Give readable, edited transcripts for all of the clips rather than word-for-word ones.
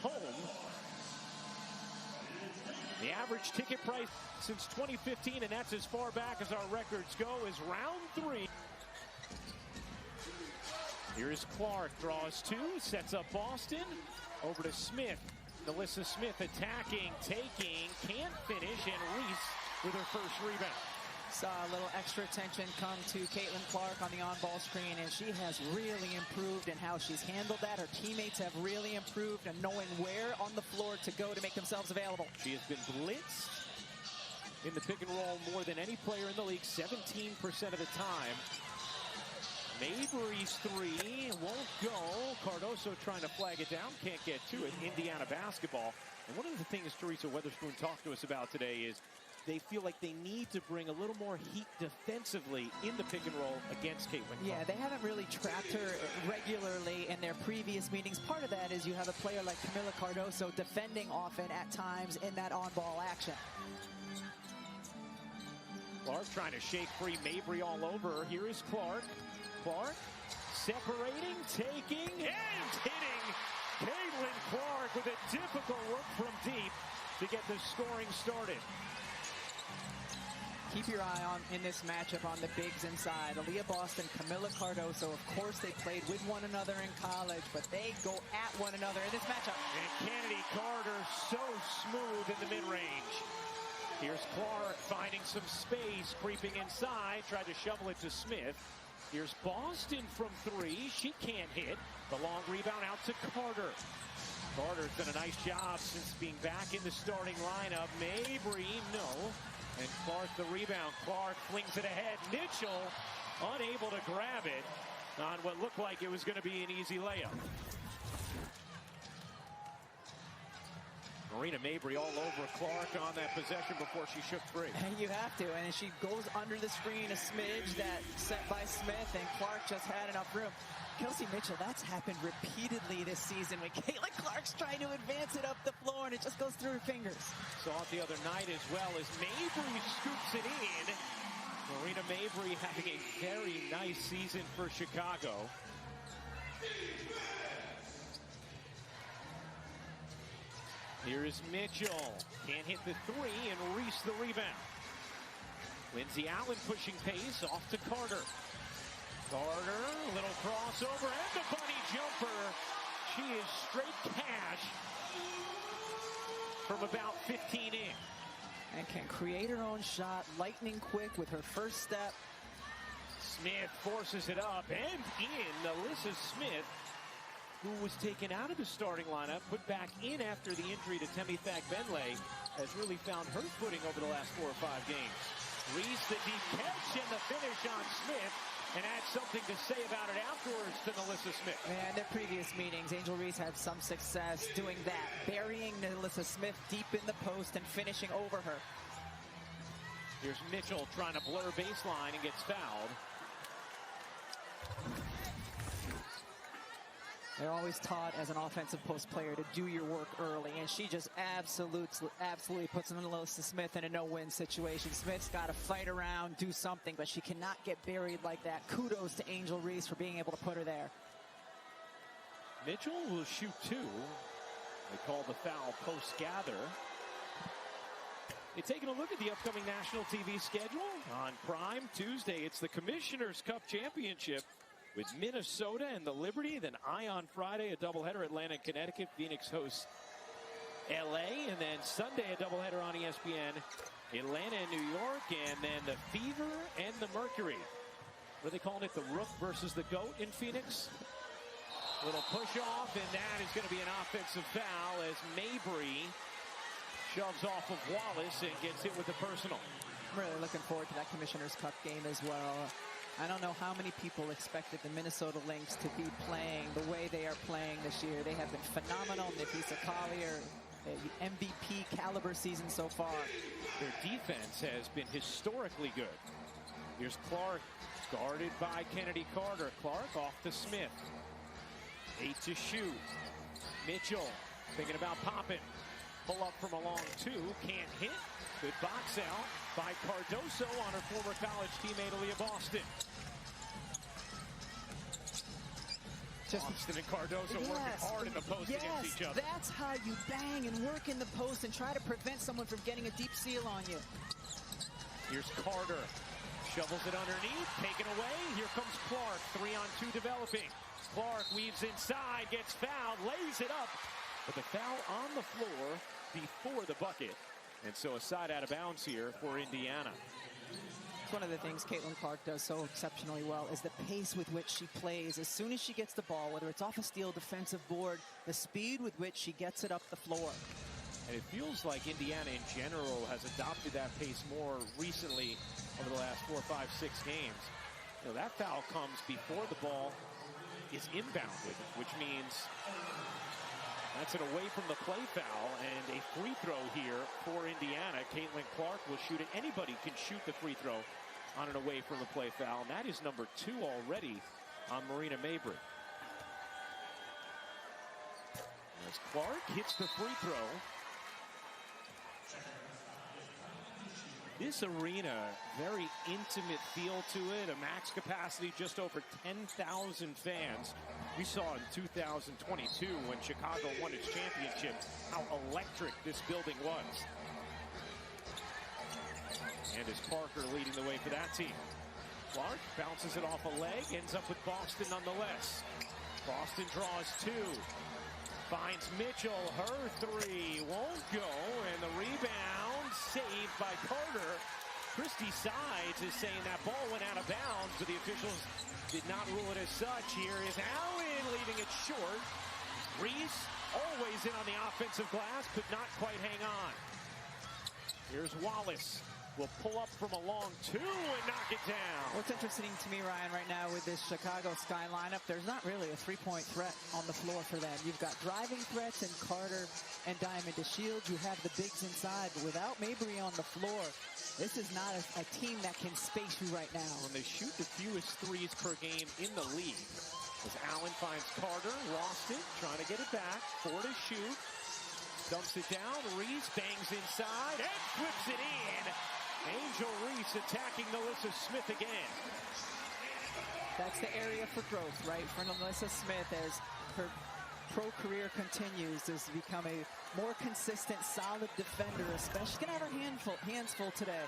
home. The average ticket price since 2015, and that's as far back as our records go, is round 3. Here's Clark, draws 2, sets up Boston. Over to Smith. Alyssa Smith attacking, taking, can't finish, and Reese with her first rebound. Saw a little extra attention come to Caitlin Clark on the on-ball screen, and she has really improved in how she's handled that. Her teammates have really improved in knowing where on the floor to go to make themselves available. She has been blitzed in the pick and roll more than any player in the league, 17% of the time. Mabry's 3 won't go. Cardoso trying to flag it down, can't get to it. Indiana basketball. And one of the things Teresa Weatherspoon talked to us about today is they feel like they need to bring a little more heat defensively in the pick and roll against Caitlin Clark. Yeah, they haven't really trapped her regularly in their previous meetings. Part of that is you have a player like Camila Cardoso defending often at times in that on-ball action. Clark trying to shake free Mabry all over her. Here is Clark. Clark separating, taking, and hitting Caitlin Clark with a difficult work from deep to get the scoring started. Keep your eye on in this matchup on the bigs inside. Aaliyah Boston, Camila Cardoso. Of course, they played with one another in college, but they go at one another in this matchup. And Kennedy Carter so smooth in the mid-range. Here's Clark finding some space, creeping inside, tried to shovel it to Smith. Here's Boston from 3. She can't hit. The long rebound out to Carter. Carter's done a nice job since being back in the starting lineup. Mabry, no. And Clark the rebound. Clark flings it ahead. Mitchell unable to grab it on what looked like it was going to be an easy layup. Marina Mabry all over Clark on that possession before she shook free. And you have to. And she goes under the screen a smidge, that set by Smith, and Clark just had enough room. Kelsey Mitchell, that's happened repeatedly this season when Caitlin Clark's trying to advance it up the floor and it just goes through her fingers. Saw it the other night as well as Mabry scoops it in. Marina Mabry having a very nice season for Chicago. Here is Mitchell. Can't hit the 3 and Reese the rebound. Lindsay Allen pushing pace off to Carter. Carter, little crossover, and the bunny jumper. She is straight cash from about 15 in. And can create her own shot, lightning quick with her first step. Smith forces it up and in. Alyssa Smith, who was taken out of the starting lineup, put back in after the injury to Temi Benley, has really found her footing over the last 4 or 5 games. Reese the deep catch and the finish on Smith. And had something to say about it afterwards to Alyssa Smith. And their previous meetings, Angel Reese had some success doing that, burying Alyssa Smith deep in the post and finishing over her. Here's Mitchell trying to blur baseline and gets fouled. They're always taught as an offensive post player to do your work early, and she just absolutely puts Alyssa Smith in a no-win situation. Smith's got to fight around, do something, but she cannot get buried like that. Kudos to Angel Reese for being able to put her there. Mitchell will shoot 2. They call the foul post-gather. You're taking a look at the upcoming national TV schedule. On Prime Tuesday, it's the Commissioner's Cup Championship with Minnesota and the Liberty. Then Ion Friday, a doubleheader, Atlanta and Connecticut. Phoenix hosts LA. And then Sunday, a doubleheader on ESPN, Atlanta and New York. And then the Fever and the Mercury. What are they calling it? The Rook versus the Goat in Phoenix? Little push off, and that is going to be an offensive foul as Mabry shoves off of Wallace and gets hit with a personal. I'm really looking forward to that Commissioner's Cup game as well. I don't know how many people expected the Minnesota Lynx to be playing the way they are playing this year. They have been phenomenal. Nafisa Collier, MVP caliber season so far. Their defense has been historically good. Here's Clark, guarded by Kennedy Carter. Clark off to Smith. 8 to shoot. Mitchell thinking about popping. Pull up from a long 2. Can't hit. Good box out by Cardoso on her former college teammate Aaliyah Boston. Boston and Cardoso working hard in the post against each other. That's how you bang and work in the post and try to prevent someone from getting a deep seal on you. Here's Carter. Shovels it underneath, taken away. Here comes Clark, 3-on-2 developing. Clark weaves inside, gets fouled, lays it up. But the foul on the floor before the bucket. And so a side out of bounds here for Indiana. One of the things Caitlin Clark does so exceptionally well is the pace with which she plays. As soon as she gets the ball, whether it's off a steal, defensive board, the speed with which she gets it up the floor. And it feels like Indiana in general has adopted that pace more recently over the last 4, 5, 6 games. You know, that foul comes before the ball is inbounded, which means that's an away from the play foul and a free throw here for Indiana. Caitlin Clark will shoot it. Anybody can shoot the free throw on an away from the play foul, and that is number 2 already on Marina Mabry. As Clark hits the free throw. This arena, very intimate feel to it, a max capacity just over 10,000 fans. We saw in 2022 when Chicago won its championship how electric this building was. And is Parker leading the way for that team. Clark bounces it off a leg, ends up with Boston nonetheless. Boston draws 2. Finds Mitchell, her 3 won't go, and the rebound saved by Carter. Christy Sides is saying that ball went out of bounds, but the officials did not rule it as such. Here is Allen leaving it short. Reese always in on the offensive glass, could not quite hang on. Here's Wallace. Will pull up from a long 2 and knock it down. What's interesting to me, Ryan, right now with this Chicago Sky lineup, there's not really a three-point threat on the floor for them. You've got driving threats in Carter and Diamond to shield. You have the bigs inside, but without Mabry on the floor, this is not a team that can space you right now. When they shoot the fewest threes per game in the league. As Allen finds Carter, lost it, trying to get it back, 4 to shoot. Dumps it down, Reese bangs inside and flips it in. Angel Reese attacking Melissa Smith again. That's the area for growth, right? For Melissa Smith, as her pro career continues, to become a more consistent, solid defender, especially. She's going to have her hands full today.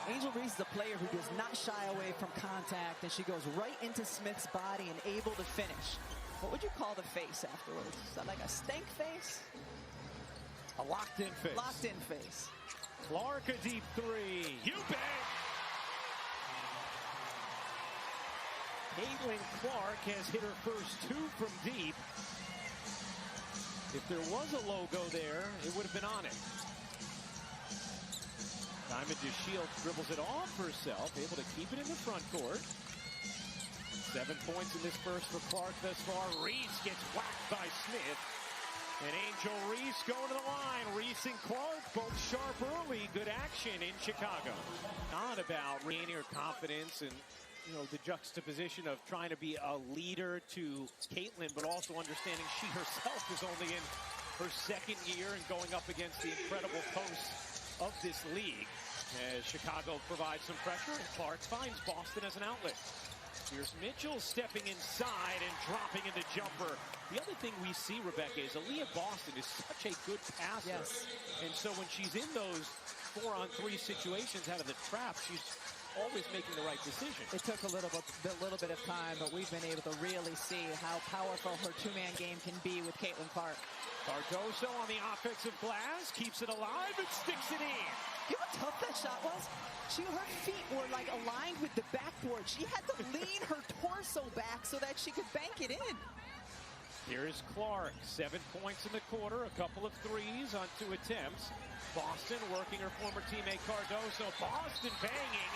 Angel Reese is a player who does not shy away from contact, and she goes right into Smith's body and able to finish. What would you call the face afterwards? Is that like a stank face? A locked-in face. Locked-in face. Clark, a deep 3. You bet! Caitlin Clark has hit her first 2 from deep. If there was a logo there, it would have been on it. Diamond DeShields dribbles it off herself, able to keep it in the front court. 7 points in this first for Clark thus far. Reese gets whacked by Smith. And Angel Reese going to the line. Reese and Clark both sharp early. Good action in Chicago. Not about regaining her confidence and, you know, the juxtaposition of trying to be a leader to Caitlin, but also understanding she herself is only in her 2nd year and going up against the incredible posts of this league. As Chicago provides some pressure, and Clark finds Boston as an outlet. Here's Mitchell stepping inside and dropping in the jumper. The other thing we see, Rebecca, is Aaliyah Boston is such a good passer. Yes. And so when she's in those 4-on-3 situations out of the trap, she's always making the right decision. It took a little bit of time, but we've been able to really see how powerful her 2-man game can be with Caitlin Clark. Cardoso on the offensive glass, keeps it alive and sticks it in. You know how tough that shot was? Her feet were like aligned with the backboard. She had to lean her torso back so that she could bank it in. Here is Clark, 7 points in the quarter, a couple of threes on 2 attempts. Boston working her former teammate Cardoso. Boston banging,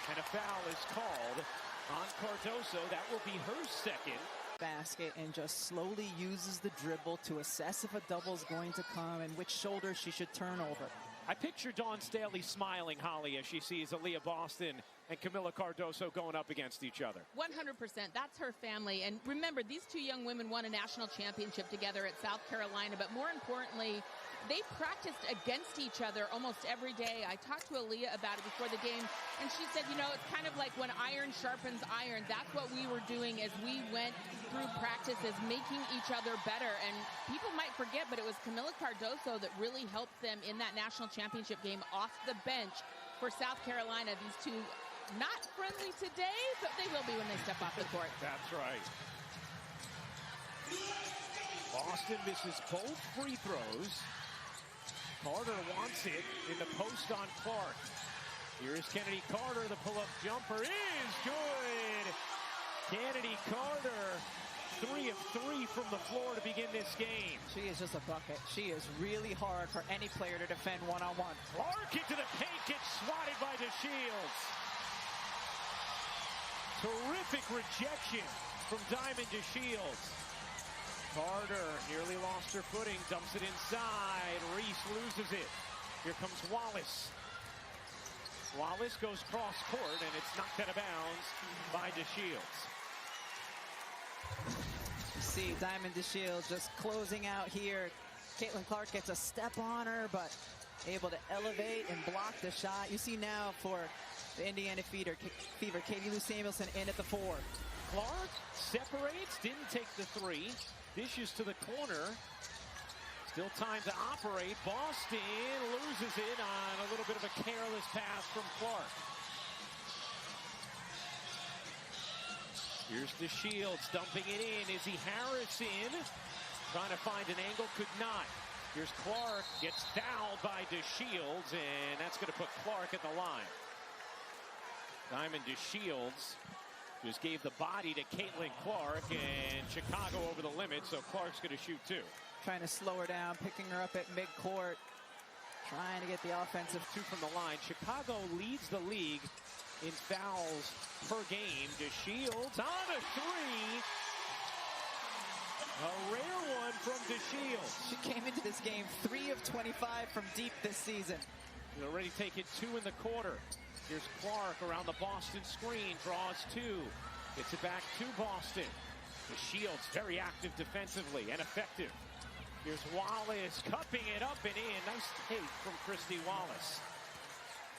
and a foul is called on Cardoso. That will be her 2nd. Basket, and just slowly uses the dribble to assess if a double is going to come and which shoulder she should turn over. I picture Dawn Staley smiling, Holly, as she sees Aaliyah Boston and Camila Cardoso going up against each other. 100%. That's her family. And remember, these 2 young women won a national championship together at South Carolina. But more importantly, they practiced against each other almost every day. I talked to Aaliyah about it before the game, and she said, you know, it's kind of like when iron sharpens iron. That's what we were doing as we went through practices, making each other better. And people might forget, but it was Camila Cardoso that really helped them in that national championship game off the bench for South Carolina. These two not friendly today, but they will be when they step off the court. That's right. Boston misses both free throws. Carter wants it in the post on Clark. Here's Kennedy Carter. The pull-up jumper is good. Kennedy Carter, 3 of 3 from the floor to begin this game. She is just a bucket. She is really hard for any player to defend one-on-one. Clark into the paint, gets swatted by DeShields. Terrific rejection from Diamond DeShields. Carter nearly lost her footing, dumps it inside. Reese loses it. Here comes Wallace. Wallace goes cross court, and it's knocked out of bounds by DeShields. See Diamond DeShields just closing out here. Caitlin Clark gets a step on her, but able to elevate and block the shot. You see now for the Indiana Fever, Katie Lou Samuelson in at the 4. Clark separates, didn't take the 3. Dishes to the corner. Still time to operate. Boston loses it on a little bit of a careless pass from Clark. Here's DeShields dumping it in. Izzy Harrison trying to find an angle, could not. Here's Clark, gets fouled by DeShields, and that's going to put Clark at the line. Diamond DeShields just gave the body to Caitlin Clark, and Chicago over the limit, so Clark's going to shoot 2. Trying to slow her down, picking her up at midcourt, trying to get the offensive 2 from the line. Chicago leads the league in fouls per game. DeShields on a 3. A rare one from DeShields. She came into this game 3 of 25 from deep this season. He's already taken 2 in the quarter. Here's Clark around the Boston screen, draws 2. Gets it back to Boston. DeShields very active defensively and effective. Here's Wallace cupping it up and in. Nice take from Christy Wallace.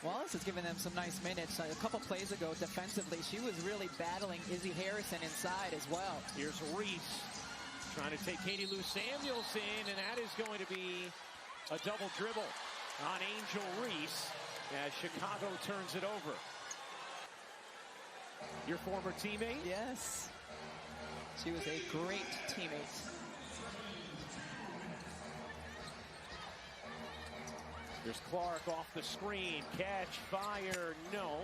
Wallace has given them some nice minutes. A couple plays ago defensively, she was really battling Izzy Harrison inside as well. Here's Reese trying to take Katie Lou Samuelson, and that is going to be a double dribble on Angel Reese as Chicago turns it over. Your former teammate? Yes. She was a great teammate. There's Clark off the screen. Catch, fire, no.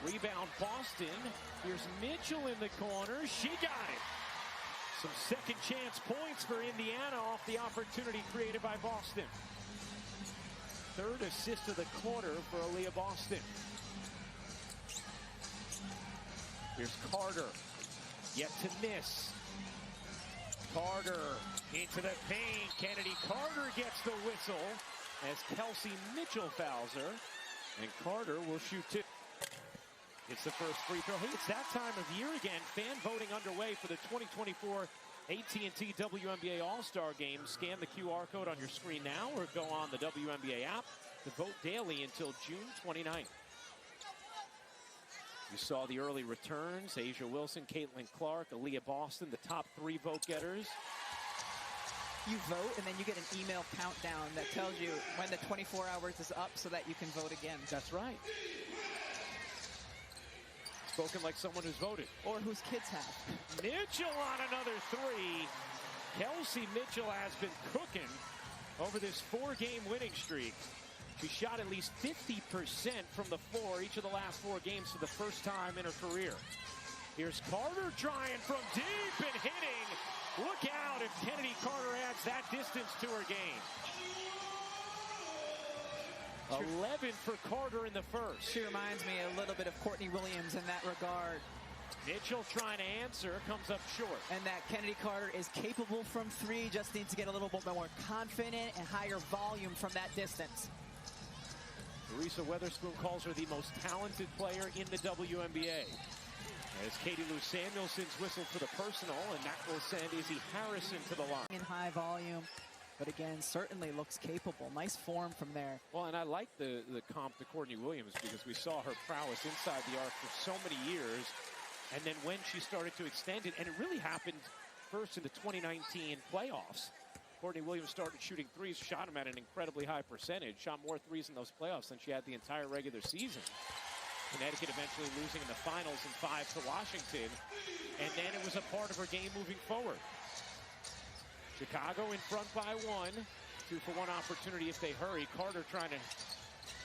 Rebound Boston. Here's Mitchell in the corner. She got it. Some second chance points for Indiana off the opportunity created by Boston. 3rd assist of the quarter for Aaliyah Boston. Here's Carter. Yet to miss. Carter into the paint. Kennedy Carter gets the whistle as Kelsey Mitchell fouls her. And Carter will shoot 2. It's the first free throw. Hey, it's that time of year again. Fan voting underway for the 2024 AT&T WNBA All-Star Game. Scan the QR code on your screen now or go on the WNBA app to vote daily until June 29th. You saw the early returns. Asia Wilson, Caitlin Clark, Aaliyah Boston, the top 3 vote getters. You vote, and then you get an email countdown that tells you when the 24 hours is up so that you can vote again. That's right. Spoken like someone who's voted. Or whose kids have. Mitchell on another 3. Kelsey Mitchell has been cooking over this 4-game winning streak. She shot at least 50% from the floor each of the last 4 games for the first time in her career. Here's Carter trying from deep and hitting. Look out if Kennedy Carter adds that distance to her game. 11 for Carter in the first. She reminds me a little bit of Courtney Williams in that regard. Mitchell trying to answer, comes up short. And that Kennedy Carter is capable from 3, just needs to get a little bit more confident and higher volume from that distance. Teresa Weatherspoon calls her the most talented player in the WNBA. As Katie Lou Samuelson's whistled for the personal, and that will send Izzy Harrison to the line. In high volume, But again, certainly looks capable. Nice form from there. Well, and I like the comp to Courtney Williams because we saw her prowess inside the arc for so many years. And then when she started to extend it, and it really happened first in the 2019 playoffs. Courtney Williams started shooting threes, shot them at an incredibly high percentage, shot more threes in those playoffs than she had the entire regular season. Connecticut eventually losing in the finals in 5 to Washington. And then it was a part of her game moving forward. Chicago in front by 1. 2 for 1 opportunity if they hurry. Carter trying to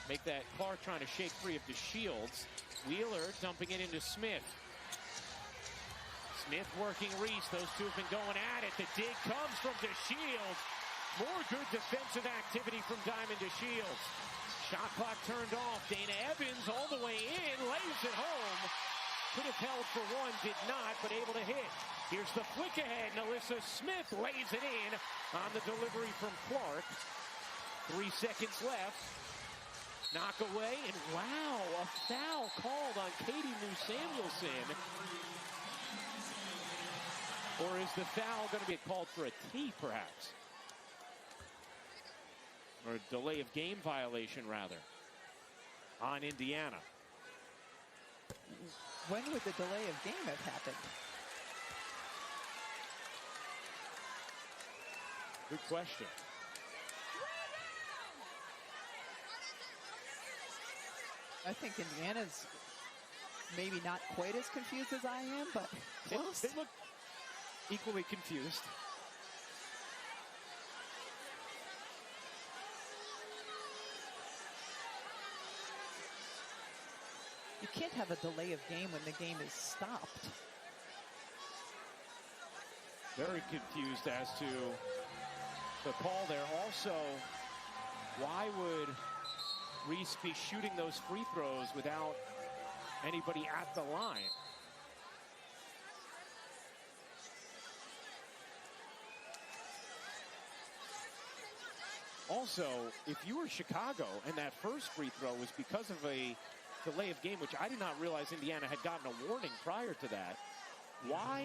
make that. Clark trying to shake free of DeShields. Wheeler dumping it into Smith. Smith working Reese. Those two have been going at it. The dig comes from DeShields. More good defensive activity from Diamond DeShields. Shot clock turned off. Dana Evans all the way in. Lays it home. Could have held for 1. Did not, but able to hit. Here's the flick ahead. Alyssa Smith lays it in on the delivery from Clark. 3 seconds left. Knock away, and wow, a foul called on Katie Lou Samuelson. Or is the foul going to be called for a T, perhaps? Or a delay of game violation, rather, on Indiana. When would the delay of game have happened? Good question. I think Indiana's maybe not quite as confused as I am, but close. They look equally confused. You can't have a delay of game when the game is stopped. Very confused as to the call there. Also, why would Reese be shooting those free throws without anybody at the line? Also, if you were Chicago and that first free throw was because of a delay of game, which I did not realize Indiana had gotten a warning prior to that, why?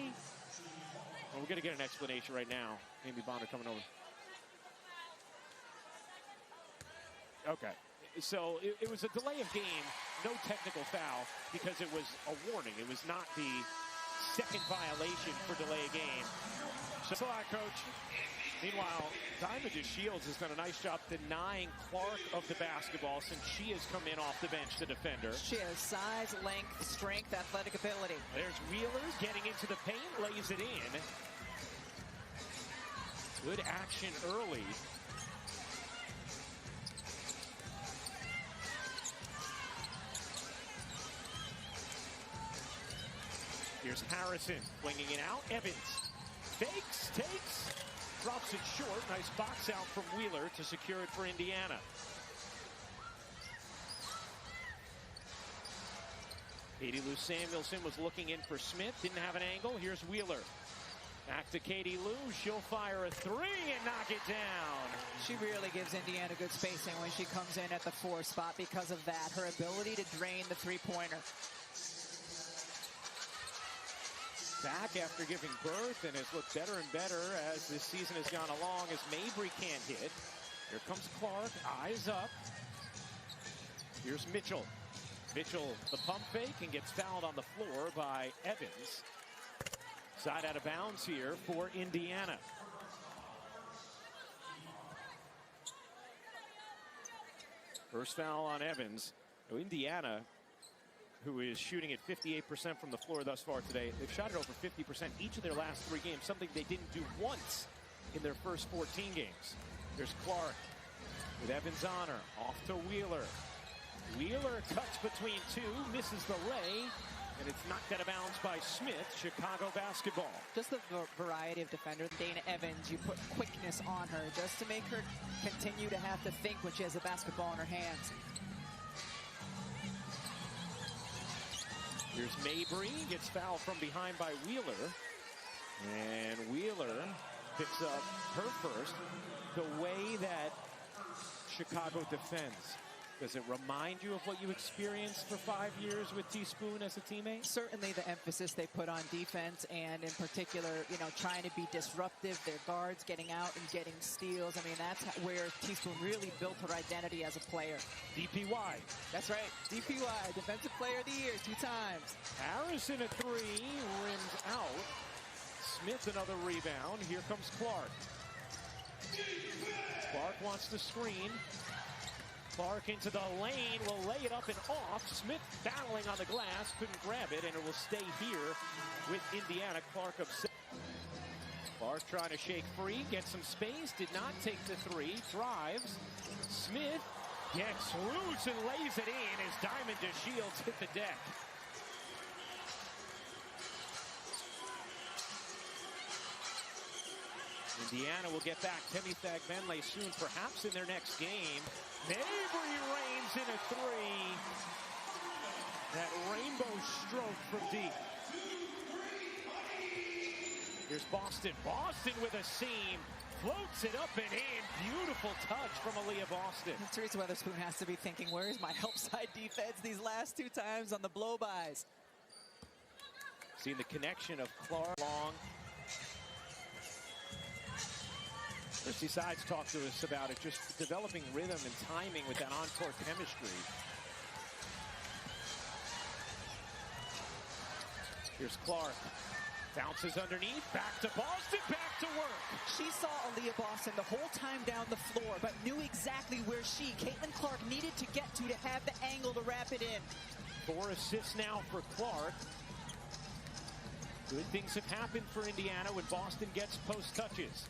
Well, we're going to get an explanation right now. Amy Bonner coming over. Okay. So it was a delay of game, no technical foul, because it was a warning. It was not the second violation for delay of game. So, Coach. Meanwhile, Diamond DeShields has done a nice job denying Clark of the basketball since she has come in off the bench to defend her. She has size, length, strength, athletic ability. There's Wheeler getting into the paint, lays it in. Good action early. Here's Harrison flinging it out. Evans fakes, takes, drops it short. Nice box out from Wheeler to secure it for Indiana. Katie Lou Samuelson was looking in for Smith. Didn't have an angle. Here's Wheeler. Back to Katie Lou. She'll fire a 3 and knock it down. She really gives Indiana good spacing when she comes in at the 4 spot because of that. Her ability to drain the three-pointer. Back after giving birth and has looked better and better as this season has gone along as Mabry can't hit. Here comes Clark, eyes up. Here's Mitchell. Mitchell, the pump fake, and gets fouled on the floor by Evans. Side out of bounds here for Indiana. First foul on Evans. Indiana, who is shooting at 58% from the floor thus far today. They've shot it over 50% each of their last 3 games, something they didn't do once in their first 14 games. There's Clark with Evans on her. Off to Wheeler. Wheeler cuts between 2, misses the lay, and it's knocked out of bounds by Smith. Chicago basketball. Just the variety of defenders. Dana Evans, you put quickness on her just to make her continue to have to think when she has the basketball in her hands. Here's Mabry, gets fouled from behind by Wheeler. And Wheeler picks up her first. The way that Chicago defends. Does it remind you of what you experienced for 5 years with Teaspoon as a teammate? Certainly the emphasis they put on defense, and in particular, trying to be disruptive. Their guards getting out and getting steals. I mean, that's where Teaspoon really built her identity as a player. DPY. That's right. DPY, Defensive Player of the Year, 2 times. Harrison a 3, rims out. Smith another rebound. Here comes Clark. Clark wants the screen. Clark into the lane, will lay it up and off. Smith battling on the glass, couldn't grab it, and it will stay here with Indiana. Clark upset. Clark trying to shake free, gets some space, did not take the 3, drives. Smith gets loose and lays it in as Diamond DeShields hit the deck. Indiana will get back Temi Thagbenle soon, perhaps in their next game. Mabry reigns in a 3. That rainbow stroke from deep. Here's Boston. Boston with a seam. Floats it up and in. Beautiful touch from Aaliyah Boston. Teresa Weatherspoon has to be thinking, where is my help side defense these last 2 times on the blow-bys? Seeing the connection of Clark long. Christy Sides talked to us about it, just developing rhythm and timing with that on-court chemistry. Here's Clark. Bounces underneath, back to Boston, back to work. She saw Aaliyah Boston the whole time down the floor, but knew exactly where Caitlin Clark needed to get to have the angle to wrap it in. 4 assists now for Clark. Good things have happened for Indiana when Boston gets post touches.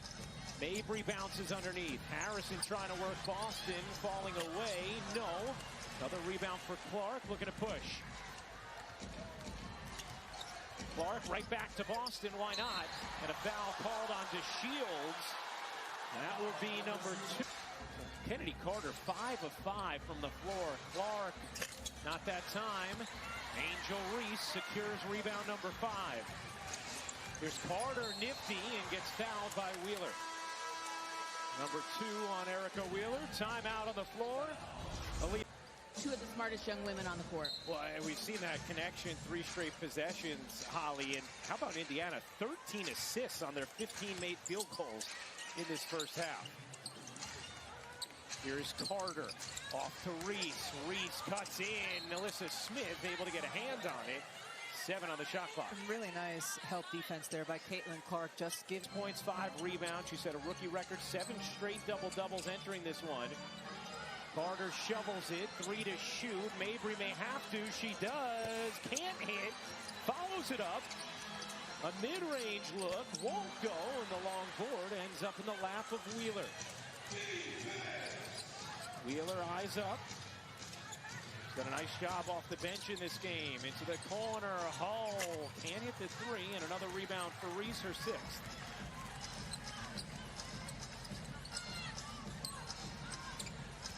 Mabry bounces underneath. Harrison trying to work Boston, falling away. No. Another rebound for Clark, looking to push. Clark right back to Boston, why not? And a foul called on DeShields. That will be number 2. Kennedy Carter, 5 of 5 from the floor. Clark, not that time. Angel Reese secures rebound number 5. Here's Carter, nifty, and gets fouled by Wheeler. Number 2 on Erica Wheeler. Timeout on the floor. Aaliyah. 2 of the smartest young women on the court. Well, and we've seen that connection, 3 straight possessions, Holly. And how about Indiana? 13 assists on their 15 made field goals in this first half. Here's Carter off to Reese. Reese cuts in. Alyssa Smith able to get a hand on it. 7 on the shot clock. Really nice help defense there by Caitlin Clark. Just gives points, 5 rebounds. She set a rookie record, 7 straight double-doubles entering this one. Carter shovels it, 3 to shoot. Mabry may have to. She does. Can't hit. Follows it up. A mid-range look. Won't go. And the long board ends up in the lap of Wheeler. Wheeler eyes up. Done a nice job off the bench in this game. Into the corner. Hull can't hit the 3. And another rebound for Reese, her 6th.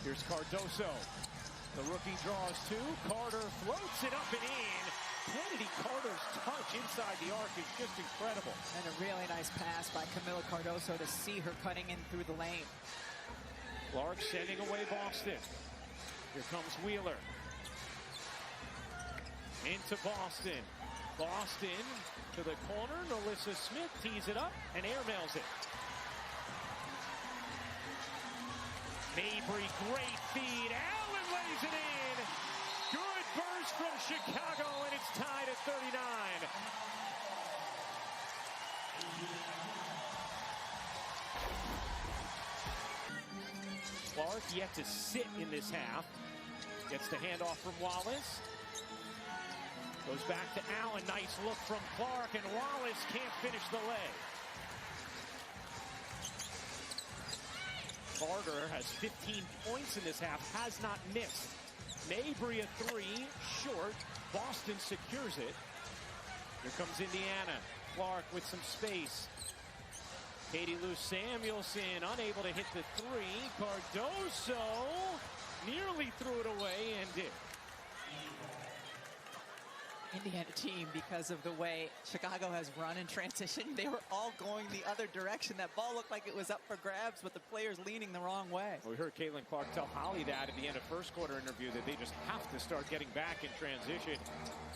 Here's Cardoso. The rookie draws 2. Carter floats it up and in. Kennedy Carter's touch inside the arc is just incredible. And a really nice pass by Camila Cardoso to see her cutting in through the lane. Clark sending away Boston. Here comes Wheeler. Into Boston. Boston to the corner. Alyssa Smith tees it up and airmails it. Mabry, great feed. Allen lays it in. Good burst from Chicago, and it's tied at 39. Clark yet to sit in this half. Gets the handoff from Wallace. Goes back to Allen. Nice look from Clark, and Wallace can't finish the leg. Carter has 15 points in this half, has not missed. Mabry a 3, short. Boston secures it. Here comes Indiana. Clark with some space. Katie Lou Samuelson unable to hit the 3. Cardoso nearly threw it away and did. Indiana team, because of the way Chicago has run in transition, they were all going the other direction. That ball looked like it was up for grabs, but the players leaning the wrong way. We heard Caitlin Clark tell Holly that at the end of first quarter interview, that they just have to start getting back in transition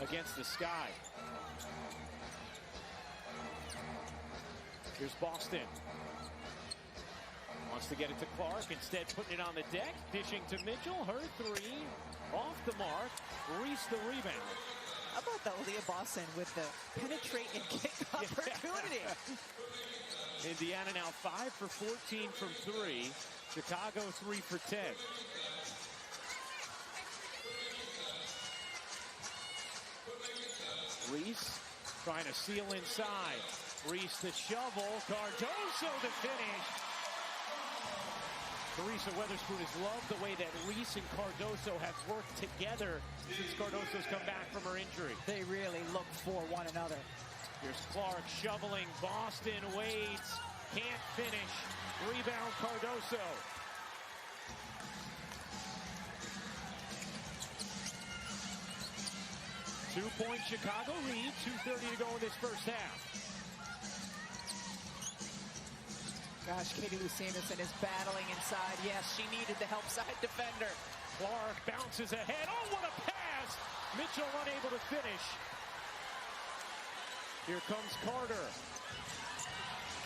against the Sky. Here's Boston. Wants to get it to Clark, instead putting it on the deck, dishing to Mitchell. Her three off the mark. Reese the rebound. How about that, Leah Boston with the penetrate and kick opportunity? Indiana now 5 for 14 from 3. Chicago 3 for 10. Reese trying to seal inside. Reese the shovel. Cardoso the finish. Teresa Weatherspoon has loved the way that Reese and Cardoso have worked together since Cardoso's come back from her injury. They really look for one another. Here's Clark shoveling. Boston waits. Can't finish. Rebound Cardoso. Two-point Chicago lead. 2:30 to go in this first half. Gosh, Katie Lou Samuelson is battling inside. Yes, she needed the help side defender. Clark bounces ahead. Oh, what a pass! Mitchell unable to finish. Here comes Carter.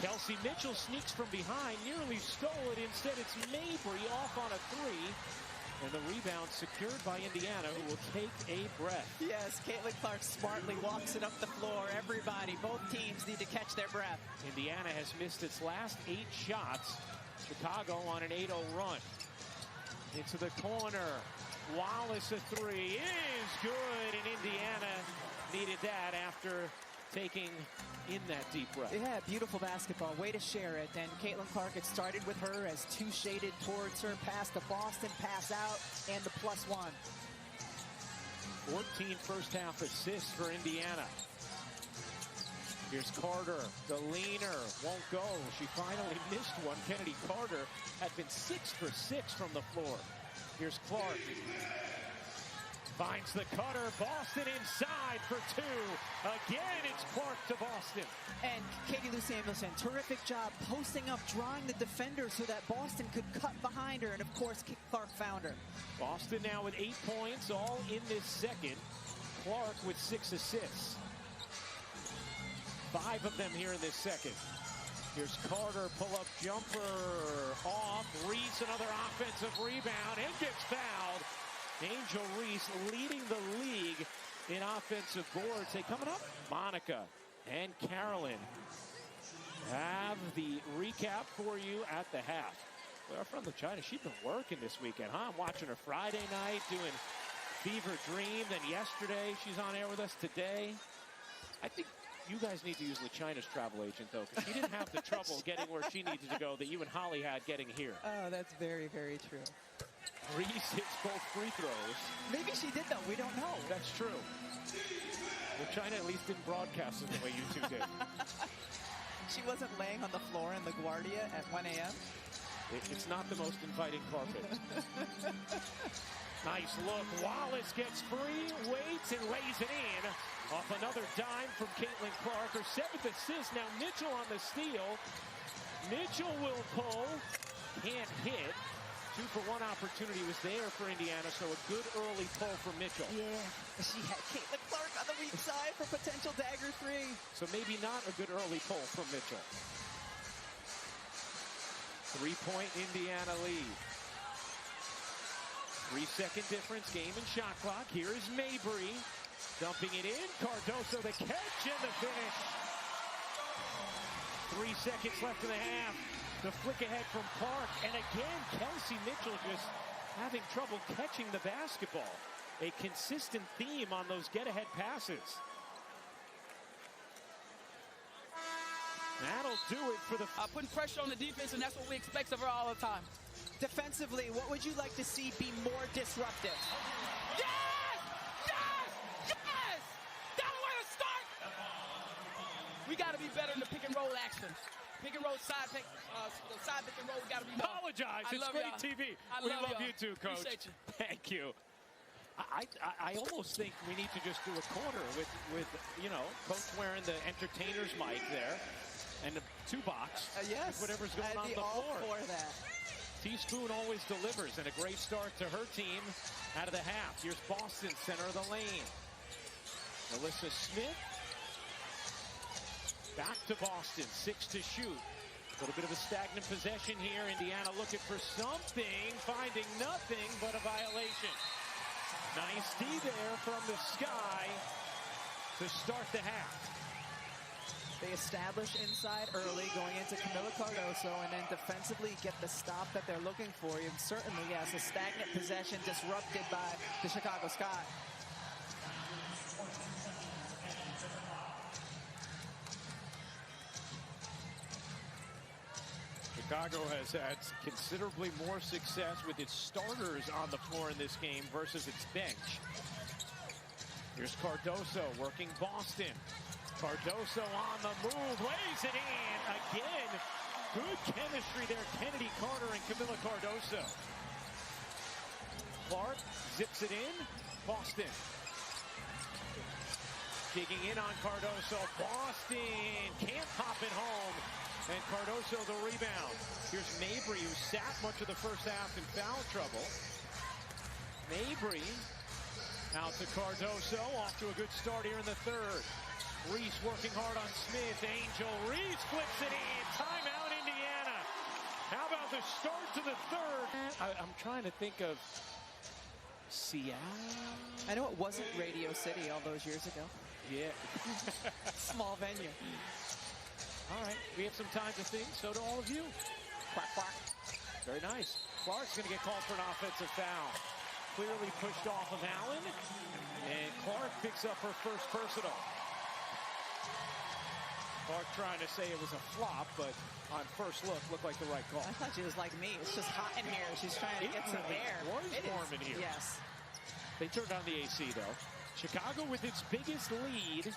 Kelsey Mitchell sneaks from behind, nearly stole it. Instead, it's Mabry off on a three. And the rebound secured by Indiana, who will take a breath. Yes, Caitlin Clark smartly walks it up the floor. Everybody, both teams need to catch their breath. Indiana has missed its last 8 shots. Chicago on an 8-0 run. Into the corner. Wallace a three is good, and Indiana needed that after taking in that deep breath. Yeah, beautiful basketball. Way to share it. And Caitlin Clark, it started with her as 2 shaded towards her. Pass to Boston, pass out, and the +1. 14 first half assists for Indiana. Here's Carter, the leaner, won't go. She finally missed one. Kennedy Carter had been 6 for 6 from the floor. Here's Clark. Finds the cutter. Boston inside for 2. Again, it's Clark to Boston. And Katie Lou Samuelson, terrific job posting up, drawing the defender so that Boston could cut behind her. And, of course, Clark found her. Boston now with 8 points, all in this second. Clark with 6 assists. 5 of them here in this second. Here's Carter, pull-up jumper off. Reese, another offensive rebound, and gets fouled. Angel Reese leading the league in offensive boards. Hey, coming up, Monica and Carolyn have the recap for you at the half. Well, our friend LaChina, she's been working this weekend, huh? I'm watching her Friday night doing Fever Dream. Then yesterday, she's on air with us today. I think you guys need to use LaChina's travel agent, though, because she didn't have the trouble getting where she needed to go that you and Holly had getting here. Oh, that's very, very true. Reese hits both free throws. Maybe she did, though. We don't know. That's true. LaChina at least didn't broadcast it the way you two did. She wasn't laying on the floor in LaGuardia at 1 a.m.? It's not the most inviting carpet. Nice look. Wallace gets free, waits, and lays it in. Off another dime from Caitlin Clark. Her 7th assist. Now Mitchell on the steal. Mitchell will pull. Can't hit. 2-for-1 opportunity was there for Indiana, so a good early pull from Mitchell. Yeah, she had Caitlin Clark on the weak side for potential dagger 3. So maybe not a good early pull from Mitchell. 3-point Indiana lead. 3-second difference, game and shot clock. Here is Mabry dumping it in. Cardoso the catch and the finish. 3 seconds left in the half. The flick ahead from Clark, and again, Kelsey Mitchell just having trouble catching the basketball. A consistent theme on those get-ahead passes. That'll do it for the... Putting pressure on the defense, and that's what we expect of her all the time. Defensively, what would you like to see be more disruptive? Yes! Yes! Yes! That's where to start! We got to be better in the pick and roll action. Pick and roll, side pick and roll, we got to be better. Apologize. It's great TV. We love you too, Coach. Appreciate you. Thank you. I almost think we need to just do a corner with you know, Coach wearing the entertainer's mic there and the 2-box. Yes. Whatever's going on the all floor. for that. Teaspoon always delivers, and a great start to her team out of the half. Here's Boston, center of the lane. Melissa Smith. Back to Boston, 6 to shoot. A little bit of a stagnant possession here. Indiana looking for something, finding nothing but a violation. Nice D there from the Sky to start the half. They establish inside early, going into Camila Cardoso, and then defensively get the stop that they're looking for. And certainly, yes, a stagnant possession disrupted by the Chicago Sky. Chicago has had considerably more success with its starters on the floor in this game versus its bench. Here's Cardoso working Boston. Cardoso on the move, lays it in again. Good chemistry there, Kennedy Carter and Camila Cardoso. Clark zips it in, Boston. Digging in on Cardoso, Boston can't pop it home. And Cardoso the rebound. Here's Mabry, who sat much of the first half in foul trouble. Mabry out to Cardoso, off to a good start here in the third. Reese working hard on Smith. Angel Reese flips it in. Timeout, Indiana. How about the start to the third? I'm trying to think of Seattle. I know it wasn't Radio City all those years ago. Yeah. Small venue. All right, we have some time to think. So do all of you. Quack, quack. Very nice. Clark's going to get called for an offensive foul. Clearly pushed off of Allen. And Clark picks up her first personal. Clark trying to say it was a flop, but on first look, looked like the right call. I thought she was like me. It's just hot in here. She's trying to get some air. It is warm in here. Yes. They turned on the AC, though. Chicago with its biggest lead.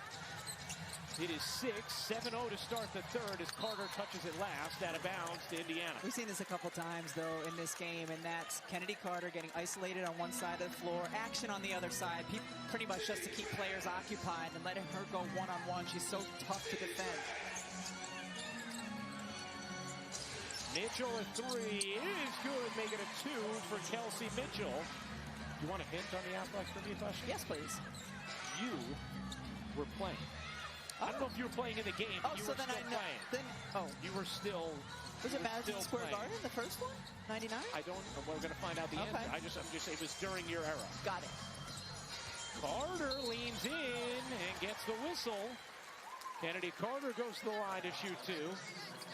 It is 7-0 to start the third as Carter touches it last out of bounds to Indiana. We've seen this a couple times, though, in this game, and that's Kennedy Carter getting isolated on one side of the floor, action on the other side, pretty much just to keep players occupied and letting her go one-on-one. She's so tough to defend. Mitchell a 3 is good, making it 2 for Kelsey Mitchell. You want a hint on the Athletic Trivia question? Yes, please. You were playing. I don't know if you were playing in the game. Oh, you so were then still I know. playing. Then, you were still. Was it Madison Square Garden, the first one? 99? I don't. We're going to find out the answer. I'm just. It was during your era. Got it. Carter leans in and gets the whistle. Kennedy Carter goes to the line to shoot 2.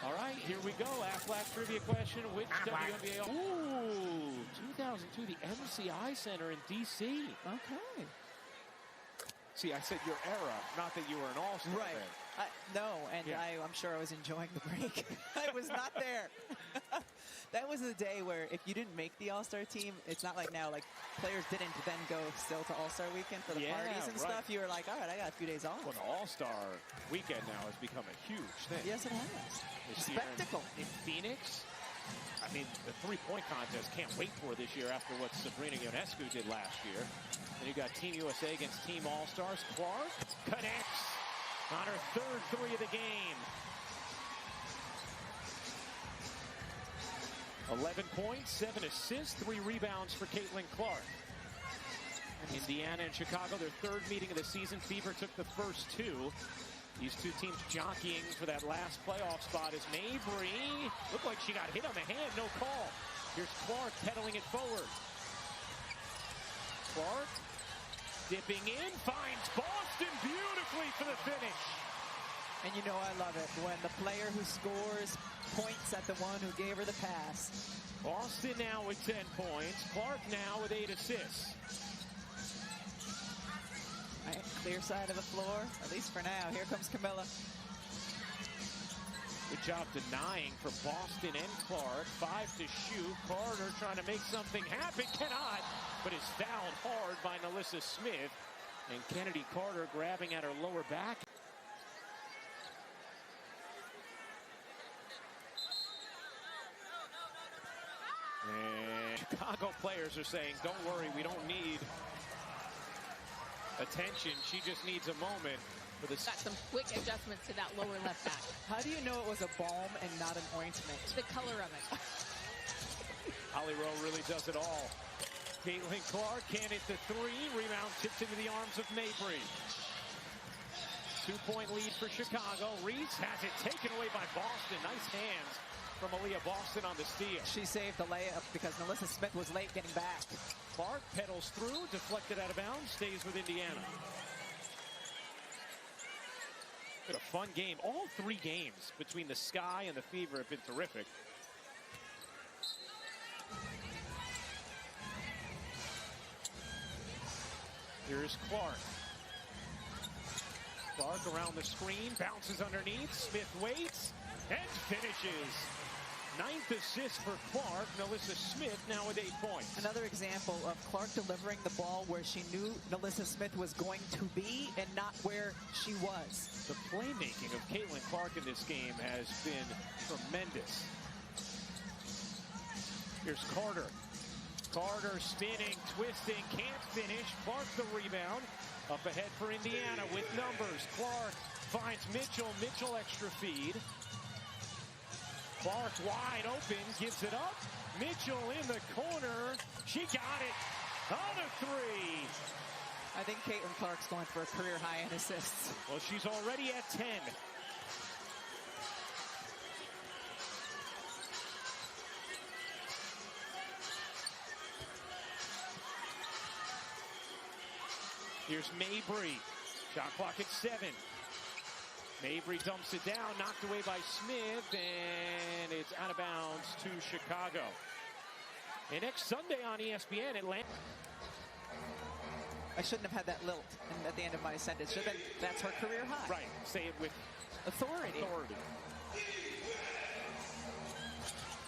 All right, here we go. Athletic Trivia question: which WNBA? Ooh, 2002, the MCI Center in D.C. Okay. See, I said your era, not that you were an all-star. Right. No, and yeah. I'm sure I was enjoying the break. I was not there. That was the day where if you didn't make the All-Star team, it's not like now, like players didn't then go still to All-Star weekend for the parties and stuff. You were like, all right, I got a few days off. Well, the All-Star weekend now has become a huge thing. Yes, it has. Spectacle. In Phoenix. I mean, the three-point contest can't wait for this year after what Sabrina Ionescu did last year. Then you got Team USA against Team All-Stars. Clark connects on her third 3 of the game. 11 points, 7 assists, 3 rebounds for Caitlin Clark. Indiana and Chicago, their third meeting of the season. Fever took the first 2. These two teams jockeying for that last playoff spot as Mabry looked like she got hit on the hand, no call. Here's Clark pedaling it forward. Clark dipping in, finds Boston beautifully for the finish. And you know I love it when the player who scores points at the one who gave her the pass. Boston now with 10 points. Clark now with 8 assists. All right, clear side of the floor, at least for now. Here comes Camila. Good job denying for Boston and Clark. 5 to shoot. Carter trying to make something happen. Cannot, but is fouled hard by Nalissa Smith. And Kennedy Carter grabbing at her lower back. And Chicago players are saying, don't worry, we don't need attention. She just needs a moment for the... Got some quick adjustments to that lower left back. How do you know it was a balm and not an ointment? The color of it. Holly Rowe really does it all. Caitlin Clark can't hit the three. Rebound tipped into the arms of Mabry. 2-point lead for Chicago. Reese has it taken away by Boston. Nice hands from Aaliyah Boston on the steal. She saved the layup because Melissa Smith was late getting back. Clark pedals through, deflected out of bounds, stays with Indiana. Been a fun game. All three games between the Sky and the Fever have been terrific. Here's Clark. Clark around the screen, bounces underneath. Smith waits and finishes. 9th assist for Clark. Melissa Smith now with 8 points. Another example of Clark delivering the ball where she knew Melissa Smith was going to be and not where she was. The playmaking of Caitlin Clark in this game has been tremendous. Here's Carter. Carter spinning, twisting, can't finish. Clark the rebound. Up ahead for Indiana with numbers. Clark finds Mitchell. Mitchell extra feed. Clark wide open, gives it up. Mitchell in the corner. She got it on a three. I think Caitlin Clark's going for a career high in assists. Well, she's already at 10. Here's Mabry. Shot clock at 7. Mabry dumps it down, knocked away by Smith, and it's out of bounds to Chicago. And next Sunday on ESPN, Atlanta. I shouldn't have had that lilt at the end of my sentence. Should have been, that's her career high. Right, say it with authority.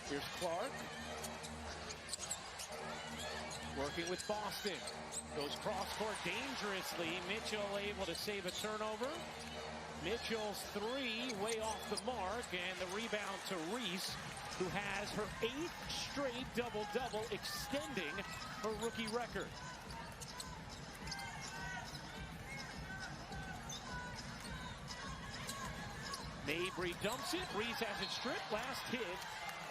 Here's Clark. Working with Boston. Goes cross-court dangerously. Mitchell able to save a turnover. Mitchell's three way off the mark, and the rebound to Reese, who has her 8th straight double-double, extending her rookie record. Mabry dumps it. Reese has it stripped. Last hit.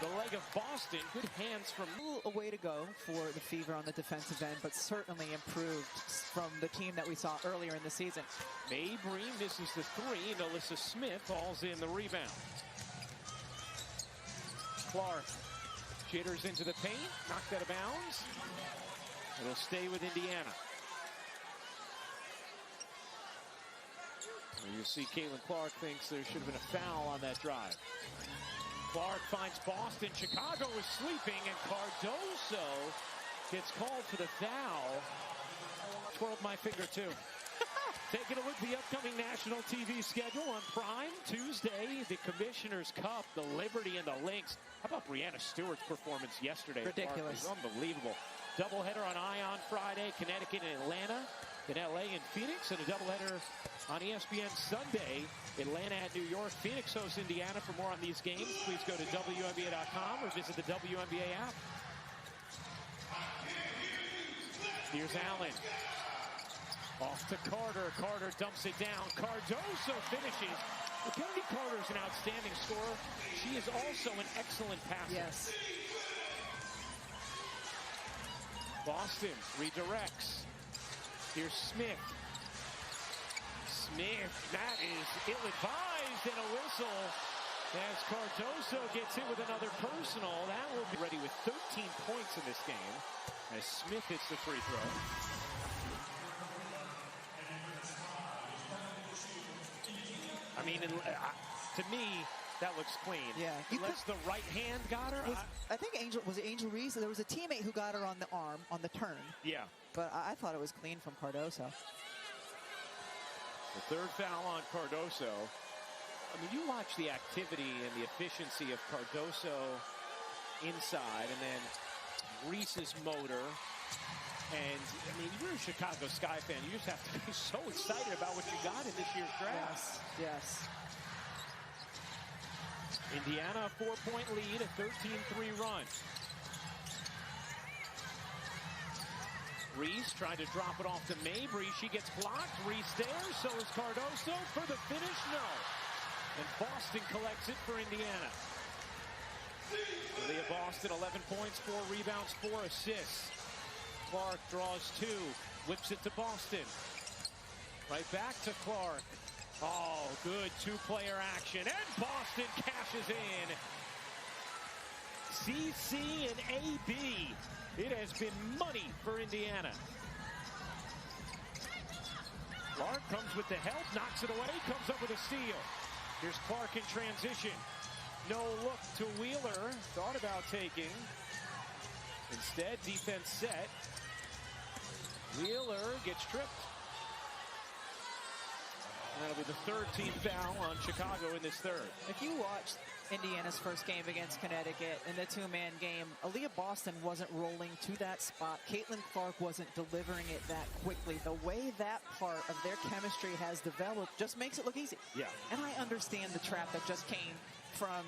The leg of Boston. Good hands from... A way to go for the Fever on the defensive end, but certainly improved from the team that we saw earlier in the season. Mabry misses the three. Melissa Smith falls in the rebound. Clark jitters into the paint. Knocked out of bounds. It'll stay with Indiana. And you see Caitlin Clark thinks there should have been a foul on that drive. Clark finds Boston. Chicago is sleeping, and Cardoso gets called for the foul. Twirled my finger, too. Taking a look at the upcoming national TV schedule on Prime. Tuesday, the Commissioner's Cup, the Liberty and the Lynx. How about Brianna Stewart's performance yesterday? Ridiculous. Unbelievable. Doubleheader on Ion Friday, Connecticut and Atlanta, then LA and Phoenix, and a doubleheader on ESPN Sunday, Atlanta at New York. Phoenix hosts Indiana. For more on these games, please go to WNBA.com or visit the WNBA app. Here's Allen. Off to Carter. Carter dumps it down. Cardoso finishes. Well, Kennedy Carter is an outstanding scorer. She is also an excellent passer. Yes. Boston redirects. Here's Smith. Smith, that is ill-advised, and a whistle as Cardoso gets hit with another personal. That will be ready with 13 points in this game as Smith hits the free throw. I mean, to me, that looks clean. Yeah. Unless the right hand got her. I think was it Angel Reese? There was a teammate who got her on the arm, on the turn. Yeah. But I thought it was clean from Cardoso. The third foul on Cardoso. I mean, you watch the activity and the efficiency of Cardoso inside, and then Reese's motor. And, I mean, you're a Chicago Sky fan. You just have to be so excited about what you got in this year's draft. Yes, yes. Indiana, a 4-point lead, a 13-3 run. Reese tried to drop it off to Mabry. She gets blocked. Reese there. So is Cardoso for the finish. No. And Boston collects it for Indiana. Leah Boston, 11 points, 4 rebounds, 4 assists. Clark draws 2. Whips it to Boston. Right back to Clark. Oh, good two-player action. And Boston cashes in. CC and AB. It has been money for Indiana. Clark comes with the help, knocks it away, comes up with a steal. Here's Clark in transition. No look to Wheeler. Thought about taking. Instead, defense set. Wheeler gets tripped. That'll be the third team foul on Chicago in this third. If you watched Indiana's first game against Connecticut in the two-man game, Aaliyah Boston wasn't rolling to that spot. Caitlin Clark wasn't delivering it that quickly. The way that part of their chemistry has developed just makes it look easy. Yeah. And I understand the trap that just came from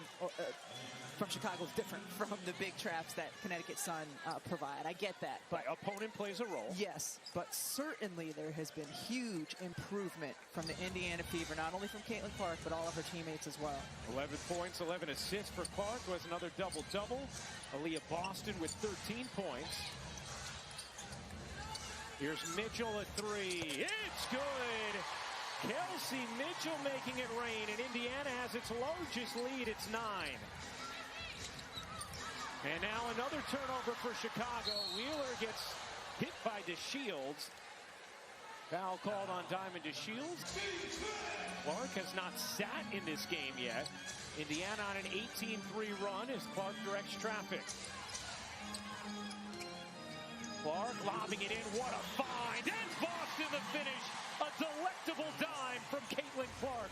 Chicago is different from the big traps that Connecticut Sun provide. I get that. But opponent plays a role. Yes, but certainly there has been huge improvement from the Indiana Fever, not only from Caitlin Clark, but all of her teammates as well. 11 points, 11 assists for Clark. Was another double-double. Aaliyah Boston with 13 points. Here's Mitchell at 3. It's good. Kelsey Mitchell making it rain, and Indiana has its largest lead. It's 9. And now another turnover for Chicago. Wheeler gets hit by DeShields. Foul called on Diamond DeShields. Clark has not sat in this game yet. Indiana on an 18-3 run as Clark directs traffic. Clark lobbing it in. What a find. And Boston the finish. A delectable dime from Caitlin Clark.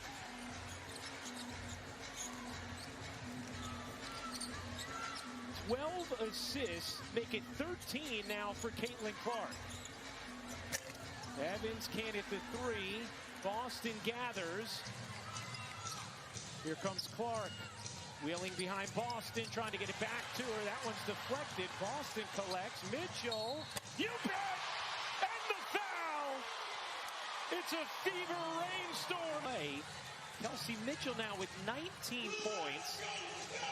"12 assists, make it 13 now for Caitlin Clark." Evans can't hit the 3. Boston gathers. Here comes Clark. Wheeling behind Boston, trying to get it back to her. That one's deflected. Boston collects. Mitchell. You bet! And the foul! It's a fever rainstorm. Kelsey Mitchell now with 19 points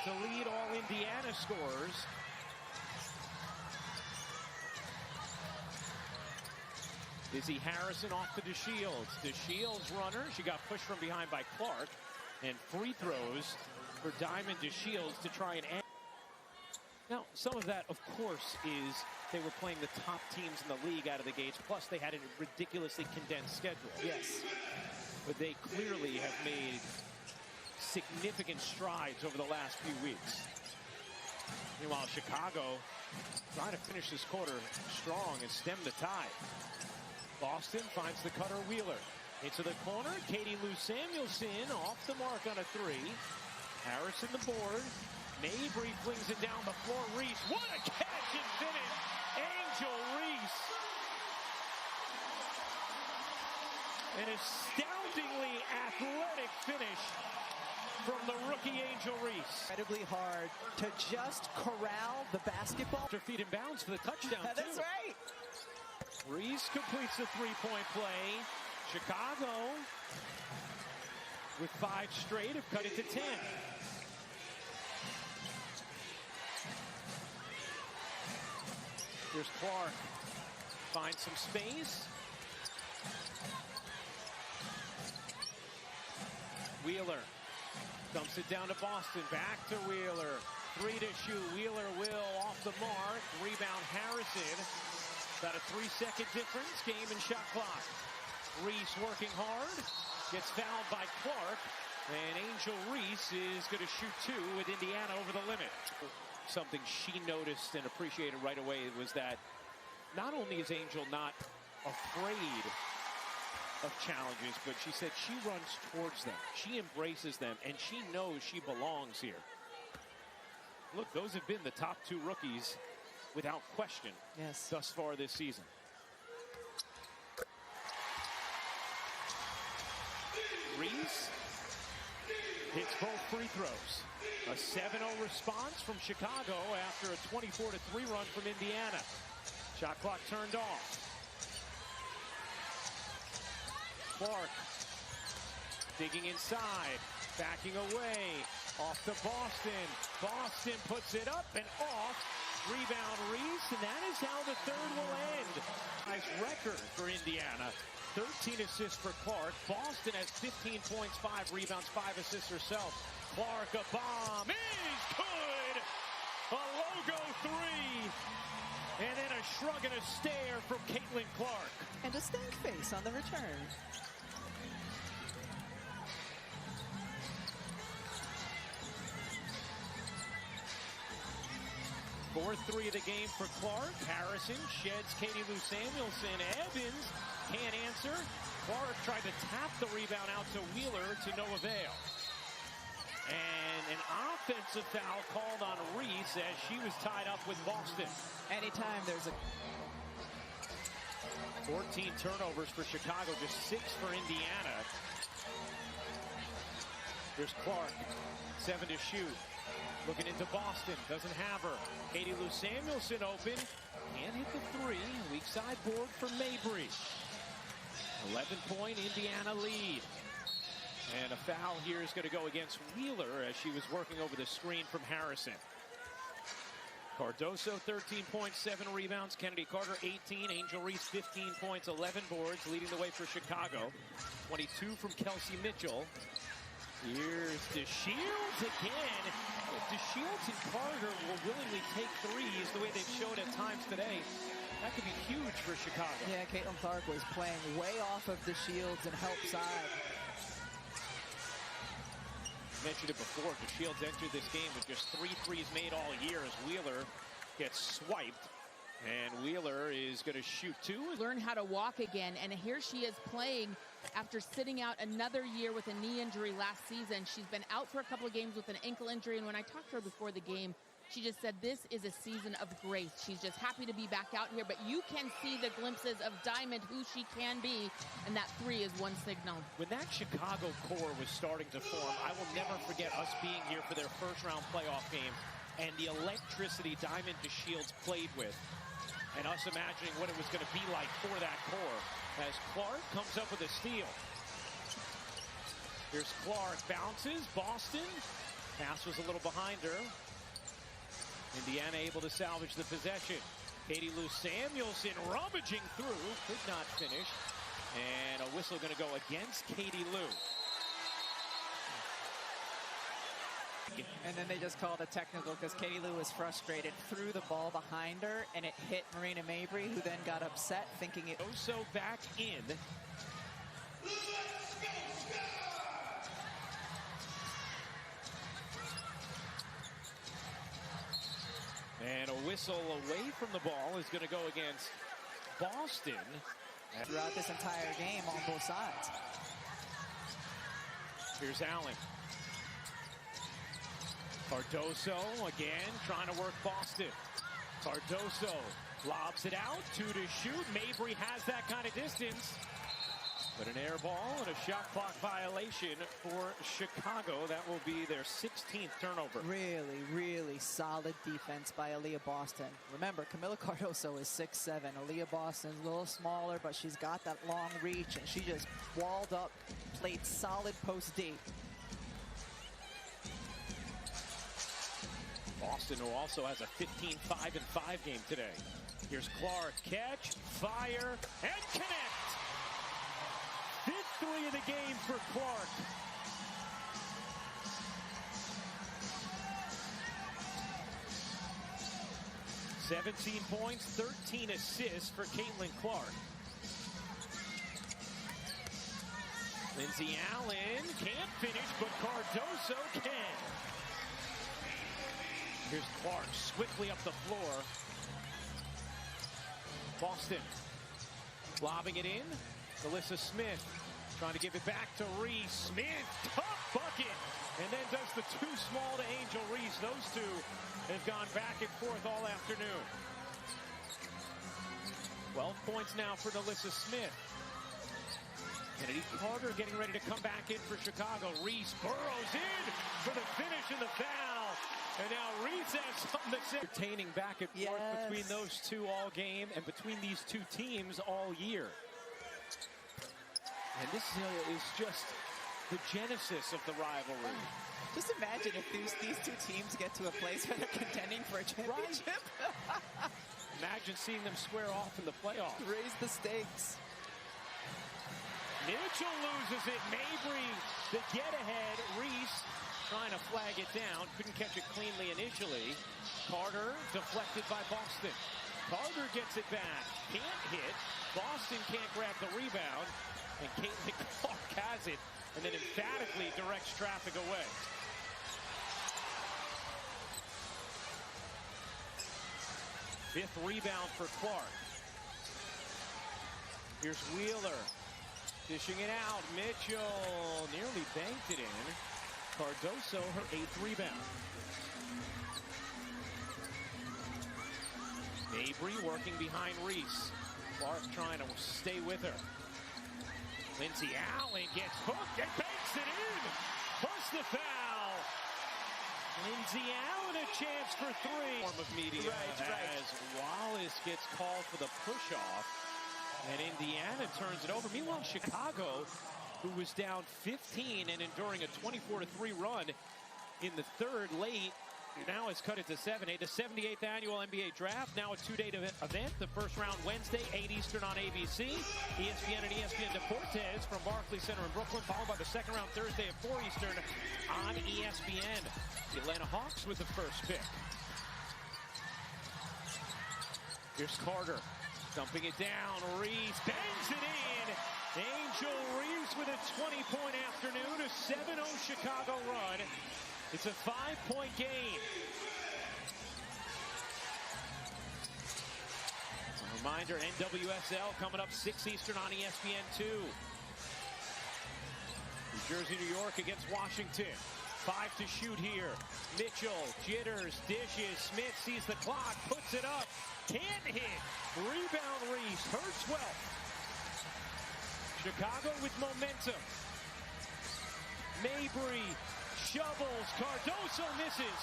to lead all Indiana scorers. Izzy Harrison off to DeShields. DeShields runner. She got pushed from behind by Clark. And free throws for Diamond DeShields to try and end. Now, some of that, of course, is they were playing the top teams in the league out of the gates. Plus, they had a ridiculously condensed schedule. Yes. But they clearly have made significant strides over the last few weeks. Meanwhile, Chicago trying to finish this quarter strong and stem the tide. Boston finds the cutter Wheeler. Into the corner, Katie Lou Samuelson off the mark on a 3. Harrison the board. Mabry flings it down the floor. Reese, what a catch and finish! Angel Reese. An astoundingly athletic finish from the rookie Angel Reese. Incredibly hard to just corral the basketball. Her feet in bounds for the touchdown, too. That's right. Reese completes the three-point play. Chicago, with 5 straight, have cut it to 10. Here's Clark. Finds some space. Wheeler dumps it down to Boston. Back to Wheeler. 3 to shoot. Wheeler will off the mark. Rebound Harrison. About a 3-second difference. Game and shot clock. Reese working hard. Gets fouled by Clark. And Angel Reese is going to shoot 2 with Indiana over the limit. Something she noticed and appreciated right away was that not only is Angel not afraid of challenges, but she said she runs towards them. She embraces them, and she knows she belongs here. Look, those have been the top 2 rookies without question thus far this season. Reese hits both free throws. A 7-0 response from Chicago after a 24-3 run from Indiana. Shot clock turned off. Clark digging inside, backing away, off to Boston. Boston puts it up and off. Rebound Reese, and that is how the third will end. Nice record for Indiana. 13 assists for Clark. Boston has 15 points, 5 rebounds, 5 assists herself. Clark, a bomb is good. A logo 3. And then a shrug and a stare from Caitlin Clark. And a stank face on the return. 4-3 of the game for Clark. Harrison sheds Katie Lou Samuelson. Evans can't answer. Clark tried to tap the rebound out to Wheeler to no avail. And an offensive foul called on Reese as she was tied up with Boston. Anytime there's a 14 turnovers for Chicago, just 6 for Indiana. Here's Clark, 7 to shoot. Looking into Boston, doesn't have her. Katie Lou Samuelson open, can't hit the 3. Weak side board for Mabry. 11-point Indiana lead. And a foul here is going to go against Wheeler as she was working over the screen from Harrison. Cardoso, 13 points, 7 rebounds. Kennedy Carter, 18. Angel Reese, 15 points, 11 boards, leading the way for Chicago. 22 from Kelsey Mitchell. Here's DeShields again. If DeShields and Carter will willingly take threes the way they've showed at times today, that could be huge for Chicago. Yeah, Caitlin Clark was playing way off of DeShields and help side. Mentioned it before, DeShields entered this game with just 3 threes made all year as Wheeler gets swiped. And Wheeler is going to shoot 2. Learn how to walk again, and here she is playing after sitting out another year with a knee injury last season. She's been out for a couple of games with an ankle injury, and when I talked to her before the game, she just said this is a season of grace. She's just happy to be back out here, but you can see the glimpses of Diamond, who she can be, and that 3 is one signal. When that Chicago core was starting to form, I will never forget us being here for their first-round playoff game and the electricity Diamond DeShields played with, and us imagining what it was going to be like for that core as Clark comes up with a steal. Here's Clark, bounces, Boston. Pass was a little behind her. Indiana able to salvage the possession. Katie Lou Samuelson rummaging through, could not finish. And a whistle going to go against Katie Lou. And then they just called a technical because Katie Lou was frustrated, threw the ball behind her, and it hit Marina Mabry, who then got upset, thinking it... Also back in. And a whistle away from the ball is going to go against Boston. Throughout this entire game on both sides. Here's Allen. Cardoso again trying to work Boston. Cardoso lobs it out, 2 to shoot. Mabry has that kind of distance. But an air ball and a shot clock violation for Chicago. That will be their 16th turnover. Really, really solid defense by Aaliyah Boston. Remember, Camila Cardoso is 6'7". Aaliyah Boston's a little smaller, but she's got that long reach, and she just walled up, played solid post D. Boston, who also has a 15-5-5 game today. Here's Clark, catch, fire, and connect. 5th 3 of the game for Clark. "17 points, 13 assists for Caitlin Clark. Lindsay Allen can't finish, but Cardoso can. Here's Clark, swiftly up the floor. Boston lobbing it in. Alyssa Smith trying to give it back to Reese. Smith, tough bucket, and then does the too small to Angel Reese. Those two have gone back and forth all afternoon. 12 points now for Alyssa Smith. Kennedy Carter getting ready to come back in for Chicago. Reese burrows in for the finish and the foul. And now recess on the entertaining back and forth between those two all game and between these two teams all year. And this is just the genesis of the rivalry. Just imagine if these two teams get to a place where they're contending for a championship. Right. Imagine seeing them square off in the playoffs. Raise the stakes. Mitchell loses it. Mabry, the get-ahead. Reese trying to flag it down. Couldn't catch it cleanly initially. Carter deflected by Boston. Carter gets it back. Can't hit. Boston can't grab the rebound. And Caitlin Clark has it. And then emphatically directs traffic away. Fifth rebound for Clark. Here's Wheeler. Dishing it out. Mitchell nearly banked it in. Cardoso, her 8th rebound. Mabry working behind Reese. Clark trying to stay with her. Lindsay Allen gets hooked and banks it in. Plus the foul. Lindsay Allen a chance for 3. Form of media as Wallace gets called for the push-off. And Indiana turns it over. Meanwhile, Chicago, who was down 15 and enduring a 24-3 run in the third late, now has cut it to 7. The 78th annual NBA Draft, now a 2-day event. The first round Wednesday, 8 Eastern on ABC. ESPN and ESPN Deportes from Barclays Center in Brooklyn, followed by the second round Thursday at 4 Eastern on ESPN. The Atlanta Hawks with the first pick. Here's Carter. Dumping it down. Reese bangs it in. Angel Reese with a 20-point afternoon. A 7-0 Chicago run. It's a 5-point game. A reminder, NWSL coming up 6 Eastern on ESPN2. New Jersey, New York against Washington. 5 to shoot here. Mitchell jitters, dishes. Smith sees the clock, puts it up. Can't hit. Rebound Reese. Her 12th. Chicago with momentum. Mabry shovels. Cardoso misses.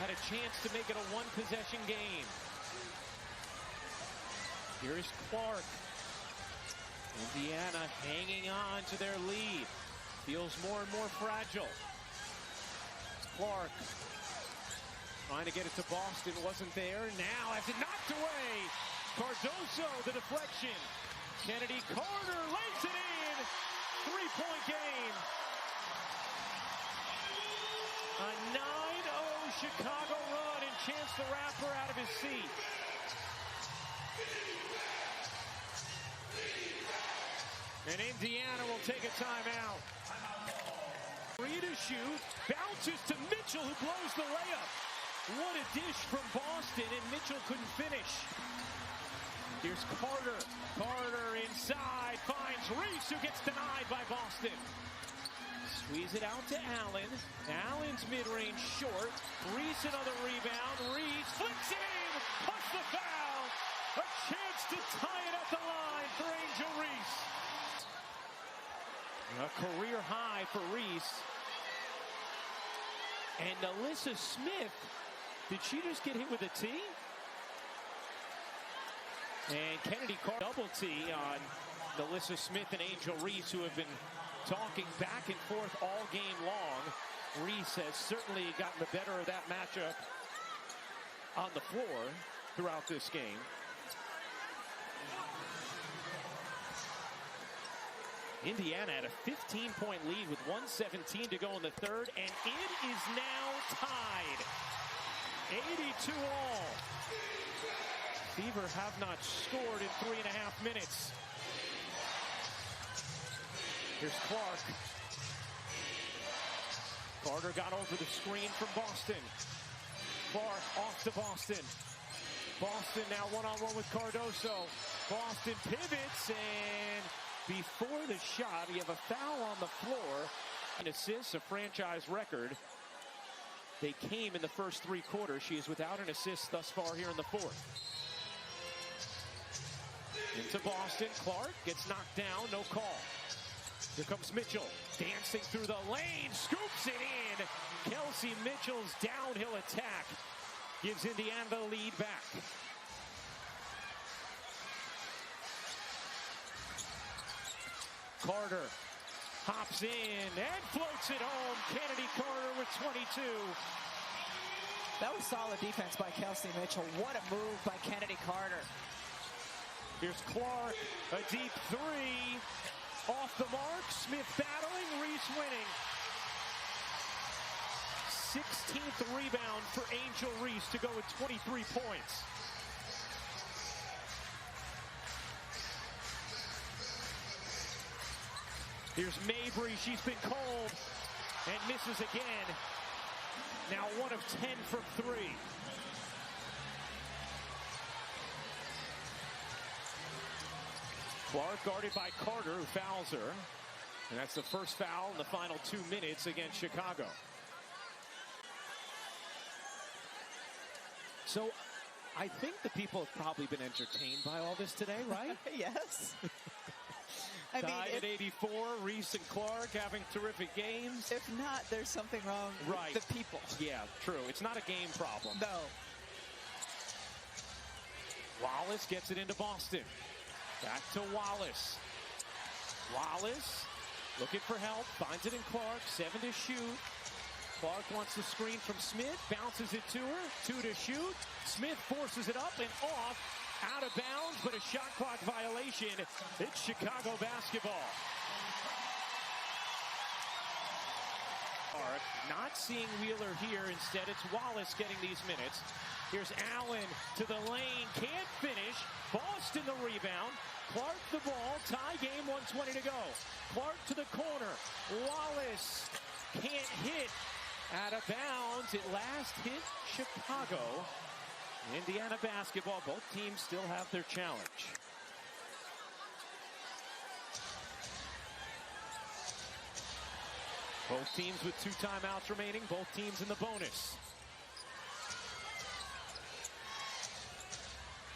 Had a chance to make it a one-possession game. Here's Clark. Indiana hanging on to their lead. Feels more and more fragile. Clark trying to get it to Boston, wasn't there. Now has it knocked away. Cardoso, the deflection. Kennedy Carter lays it in. 3-point game. A 9-0 Chicago run and chance the rapper out of his seat. And Indiana will take a timeout. 3 to shoot. Bounces to Mitchell, who blows the layup. What a dish from Boston, and Mitchell couldn't finish. Here's Carter. Carter inside, finds Reese, who gets denied by Boston. Squeeze it out to Allen. Allen's mid-range short. Reese another rebound. Reese flicks it in, plus the foul. A chance to tie it at the line for Angel Reese. A career high for Reese. And Alyssa Smith, did she just get hit with a T? And Kennedy Carter double T on Alyssa Smith and Angel Reese, who have been talking back and forth all game long. Reese has certainly gotten the better of that matchup on the floor throughout this game. Indiana had a 15-point lead with 1:17 to go in the third, and it is now tied. 82 all. Fever have not scored in 3.5 minutes. Here's Clark. Carter got over the screen from Boston. Clark off to Boston. Boston now one-on-one with Cardoso. Boston pivots, and before the shot, you have a foul on the floor. An assist, a franchise record. They came in the first 3 quarters. She is without an assist thus far here in the fourth. Into Boston. Clark gets knocked down. No call. Here comes Mitchell, dancing through the lane, scoops it in. Kelsey Mitchell's downhill attack gives Indiana the lead back. Carter hops in and floats it home. Kennedy Carter with 22. That was solid defense by Kelsey Mitchell. What a move by Kennedy Carter. Here's Clark, a deep three. Off the mark, Smith battling, Reese winning. 16th rebound for Angel Reese to go with 23 points. Here's Mabry, she's been cold and misses again. Now 1 of 10 from 3. Clark guarded by Carter, who fouls her. And that's the first foul in the final 2 minutes against Chicago. So I think the people have probably been entertained by all this today, right? Yes. Tied at 84, Reese and Clark having terrific games. If not, there's something wrong with the people. Yeah, true. It's not a game problem. No. Wallace gets it into Boston. Back to Wallace. Wallace looking for help. Finds it in Clark. 7 to shoot. Clark wants the screen from Smith. Bounces it to her. 2 to shoot. Smith forces it up and off. Out of bounds, but a shot clock violation. It's Chicago basketball. Not seeing Wheeler here. Instead, it's Wallace getting these minutes. Here's Allen to the lane. Can't finish. Boston the rebound. Clark the ball. Tie game, 1:20 to go. Clark to the corner. Wallace can't hit. Out of bounds. It last hit Chicago. Indiana basketball, both teams still have their challenge. Both teams with 2 timeouts remaining, both teams in the bonus.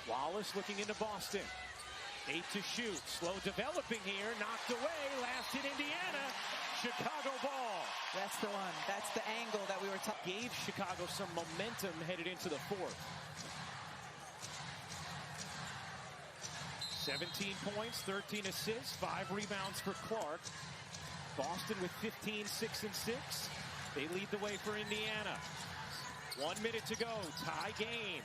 Wallace looking into Boston. 8 to shoot, slow developing here, knocked away, last hit Indiana. Chicago ball. That's the one. That's the angle that we were talking. Gave Chicago some momentum headed into the 4th. 17 points, 13 assists, 5 rebounds for Clark. Boston with 15, 6 and 6. They lead the way for Indiana. 1 minute to go, tie game.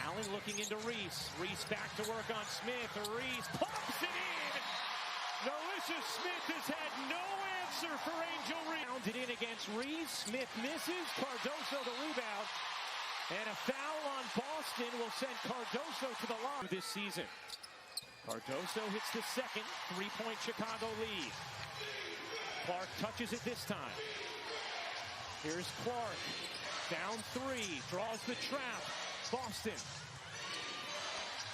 Allen looking into Reese. Reese back to work on Smith. Reese pops it in. Narissa Smith has had no answer for Angel Reese. Rounded in against Reese. Smith misses. Cardoso the rebound. And a foul on Boston will send Cardoso to the line this season. Cardoso hits the second 3-point Chicago lead. Clark touches it this time. Here's Clark. Down 3. Draws the trap. Boston.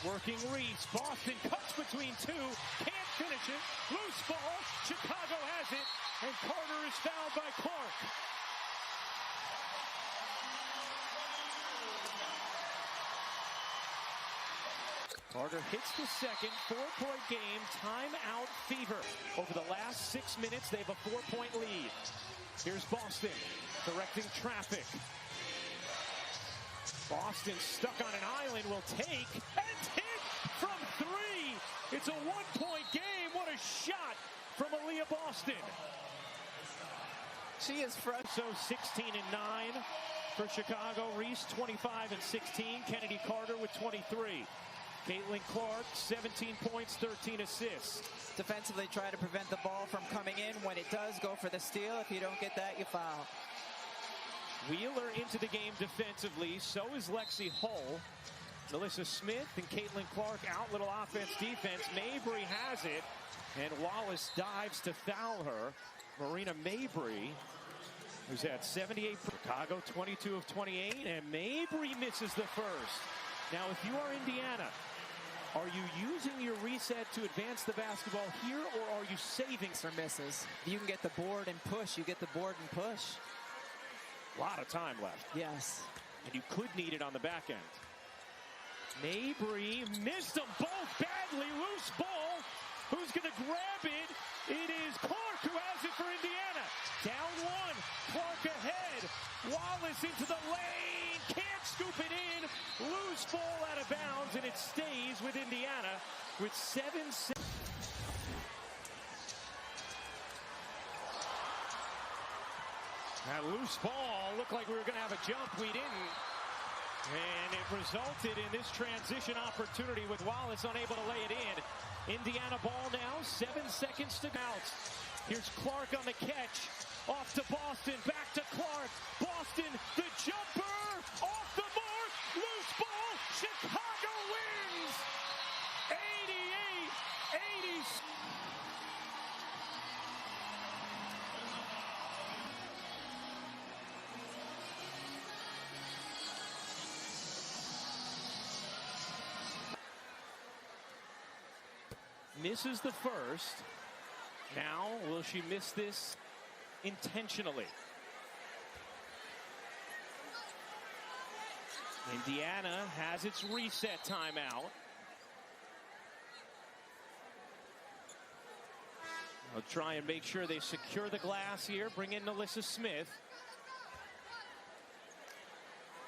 Working Reese. Boston cuts between 2. Can't finish it. Loose ball. Chicago has it. And Carter is fouled by Clark. Carter hits the second, 4-point game, timeout fever. Over the last 6 minutes, they have a 4-point lead. Here's Boston, directing traffic. Boston stuck on an island, will take and hit from 3. It's a 1-point game. What a shot from Aaliyah Boston. She is front. So 16 and 9 for Chicago. Reese 25 and 16. Kennedy Carter with 23. Caitlin Clark, 17 points, 13 assists. Defensively try to prevent the ball from coming in. When it does, go for the steal. If you don't get that, you foul. Wheeler into the game defensively. So is Lexi Hull. Melissa Smith and Caitlin Clark out. Little offense, defense. Mabry has it. And Wallace dives to foul her. Marina Mabry, who's had 78. Chicago, 22 of 28. And Mabry misses the first. Now, if you are Indiana, are you using your reset to advance the basketball here, or are you saving or misses? If you can get the board and push, you get the board and push. A lot of time left. Yes. And you could need it on the back end. Mabry missed them both badly. Loose ball. Who's going to grab it? It is Clark who has it for Indiana. Down one. Clark ahead. Wallace into the lane. Can't scoop it in. Loose ball out of bounds, and it stays with Indiana with 7 seconds. That loose ball looked like we were going to have a jump. We didn't. And it resulted in this transition opportunity with Wallace unable to lay it in. Indiana ball now, 7 seconds to go. Here's Clark on the catch. Off to Boston, back to Clark. Boston, the jumper, off the mark, loose ball. Chicago wins. 88-80. Misses the first. Now, will she miss this intentionally? Indiana has its reset timeout. They'll try and make sure they secure the glass here. Bring in Alyssa Smith.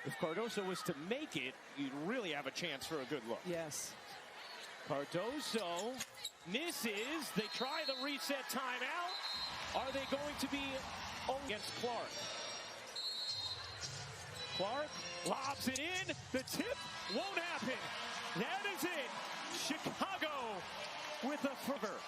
If Cardoso was to make it, you'd really have a chance for a good look. Yes. Cardoso misses. They try the reset timeout. Are they going to be against Clark? Clark lobs it in. The tip won't happen. That is it. Chicago with a fervor.